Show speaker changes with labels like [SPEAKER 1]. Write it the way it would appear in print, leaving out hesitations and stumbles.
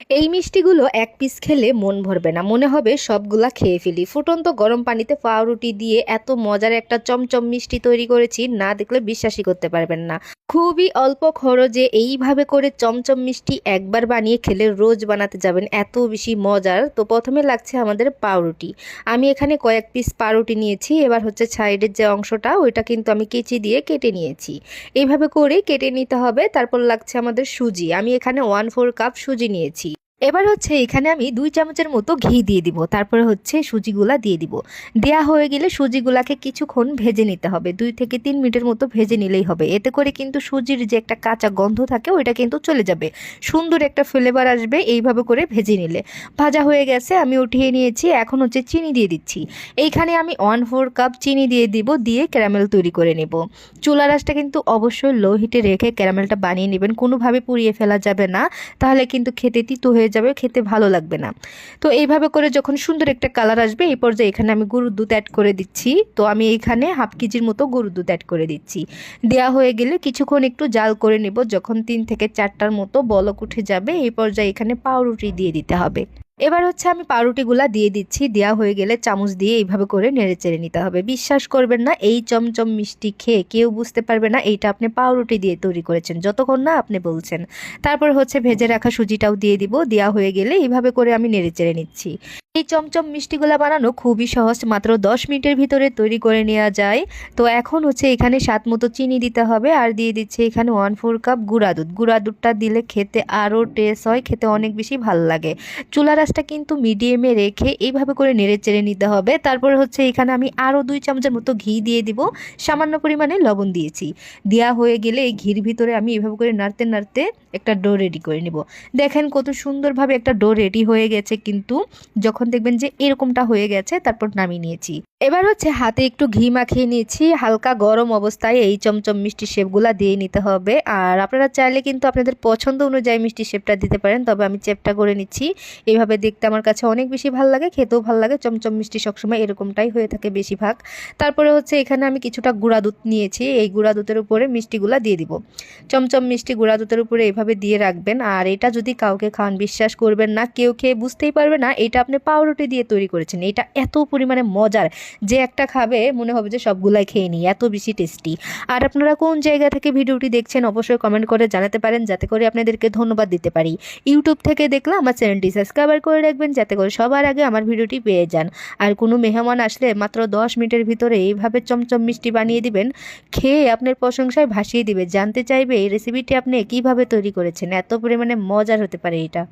[SPEAKER 1] এই মিষ্টিগুলো এক পিস খেলে মন ভরবে না, মনে হবে সবগুলা খেয়ে ফেলি। ফুটন্ত গরম পানিতে পাউরুটি দিয়ে এত মজার একটা চমচম মিষ্টি তৈরি করেছি, না দেখলে বিশ্বাসই করতে পারবেন না। খুবই অল্প খরচে এইভাবে করে চমচম মিষ্টি একবার বানিয়ে খেলে রোজ বানাতে যাবেন, এত বেশি মজার। তো প্রথমে লাগছে আমাদের পাউরুটি। আমি এখানে কয়েক পিস পাউরুটি নিয়েছি। এবার হচ্ছে সাইডের যে অংশটা ওইটা কিন্তু আমি কেচি দিয়ে কেটে নিয়েছি। এইভাবে করে কেটে নিতে হবে। তারপর লাগছে আমাদের সুজি। আমি এখানে 1/4 কাপ সুজি নিয়েছি। এবার হচ্ছে এখানে আমি 2 চামচের মতো ঘি দিয়ে দিব। তারপরে হচ্ছে সুজিগুলা দিয়ে দিব। দেয়া হয়ে গেলে সুজিগুলাকে কিছুক্ষণ ভেজে নিতে হবে, 2 থেকে 3 মিনিটের মতো ভেজে নিলেই হবে। এতে করে কিন্তু সুজির যে একটা কাঁচা গন্ধ থাকে ওইটা কিন্তু চলে যাবে, সুন্দর একটা ফ্লেভার আসবে এইভাবে করে ভেজে নিলে। ভাজা হয়ে গেছে, আমি উঠিয়ে নিয়েছি। এখন হচ্ছে চিনি দিয়ে দিচ্ছি। এইখানে আমি 1/4 কাপ চিনি দিয়ে দিব, দিয়ে ক্যারামেল তৈরি করে নেব। চুলার আঁচটা কিন্তু অবশ্যই লো হিটে রেখে ক্যারামেলটা বানিয়ে নেবেন, কোনোভাবে পুড়িয়ে ফেলা যাবে না, তাহলে কিন্তু খেতে তিতো হয়ে যাবে, খেতে ভালো লাগবে না। তো এইভাবে করে যখন সুন্দর একটা কালার আসবে এই পর্যায়ে এখানে আমি গরুর দুধ অ্যাড করে দিচ্ছি। তো আমি এখানে হাফ কেজির মতো গরুর দুধ অ্যাড করে দিচ্ছি। দেওয়া হয়ে গেলে কিছুক্ষণ একটু জাল করে নেব। যখন 3 থেকে 4টার মতো বলক উঠে যাবে এই পর্যায়ে এখানে পাউরুটি দিয়ে দিতে হবে। এবার হচ্ছে আমি পাউরুটিগুলা দিয়ে দিচ্ছি। দেওয়া হয়ে গেলে চামচ দিয়ে এইভাবে করে নেড়ে চেড়ে নিতে হবে। বিশ্বাস করবেন না, এই চমচম মিষ্টি খেয়ে কেউ বুঝতে পারবে না এইটা আপনি পাউরুটি দিয়ে তৈরি করেছেন, যতক্ষণ না আপনি বলছেন। তারপর হচ্ছে ভেজে রাখা সুজিটাও দিয়ে দিব। দেওয়া হয়ে গেলে এইভাবে করে আমি নেড়ে চেড়ে নিচ্ছি। এই চমচম মিষ্টিগুলা বানানো খুবই সহজ, মাত্র 10 মিনিটের ভিতরে তৈরি করে নেওয়া যায়। তো এখন হচ্ছে এখানে স্বাদ মতো চিনি দিতে হবে, আর দিয়ে দিচ্ছে এখানে 1/4 কাপ গুঁড়া দুধ। গুঁড়া দুধটা দিলে খেতে আরও টেস্ট হয়, খেতে অনেক বেশি ভালো লাগে। চুলার আঁচটা কিন্তু মিডিয়ামে রেখে এইভাবে করে নেড়ে চেড়ে নিতে হবে। তারপর হচ্ছে এখানে আমি আরও 2 চামচের মতো ঘি দিয়ে দিব, সামান্য পরিমাণে লবণ দিয়েছি। দেওয়া হয়ে গেলে এই ঘির ভিতরে আমি এইভাবে করে নাড়তে নাড়তে একটা ডো রেডি করে নিব। দেখেন কত সুন্দরভাবে একটা ডো রেডি হয়ে গেছে, কিন্তু যখন দেখবেন যে এরকমটা হয়ে গেছে তারপর নামিয়ে নিয়েছি। এবার হচ্ছে হাতে একটু ঘি মাখিয়ে নিয়েছি। হালকা গরম অবস্থায় এই চমচম মিষ্টি শেপগুলা দিয়ে নিতে হবে। আর আপনারা চাইলে কিন্তু আপনাদের পছন্দ অনুযায়ী মিষ্টি শেপটা দিতে পারেন, তবে আমি চেপটা করে নিচ্ছি। এইভাবে দেখতে আমার কাছে অনেক বেশি ভালো লাগে, খেতেও ভালো লাগে। চমচম মিষ্টি সবসময় এরকমটাই হয়ে থাকে বেশিরভাগ। তারপরে হচ্ছে এখানে আমি কিছুটা গুঁড়া দুধ নিয়েছি, এই গুঁড়া দুধের উপরে মিষ্টিগুলা দিয়ে দিব। চমচম মিষ্টি গুঁড়া দুধের উপরে এভাবে দিয়ে রাখবেন। আর এটা যদি কাউকে খাওয়ান, বিশ্বাস করবেন না, কেউ খেয়ে বুঝতেই পারবে না এটা আপনি পাউরুটি দিয়ে তৈরি করেছেন। এটা এত পরিমাণে মজার যে একটা খাবে মনে হবে যে সবগুলাই খেয়ে নিই, এত বেশি টেস্টি। আর আপনারা কোন জায়গা থেকে ভিডিওটি দেখছেন অবশ্যই কমেন্ট করে জানাতে পারেন, যাতে করে আপনাদেরকে ধন্যবাদ দিতে পারি। ইউটিউব থেকে দেখলে আমার চ্যানেলটি সাবস্ক্রাইব করে রাখবেন, যাতে করে সবার আগে আমার ভিডিওটি পেয়ে যান। আর কোনো মেহমান আসলে মাত্র 10 মিনিটের ভিতরে এইভাবে চমচম মিষ্টি বানিয়ে দিবেন, খেয়ে আপনার প্রশংসায় ভাসিয়ে দিবে, জানতে চাইবে এই রেসিপিটি আপনি কিভাবে তৈরি করেছেন। এত পরিমাণে মজার হতে পারে এটা।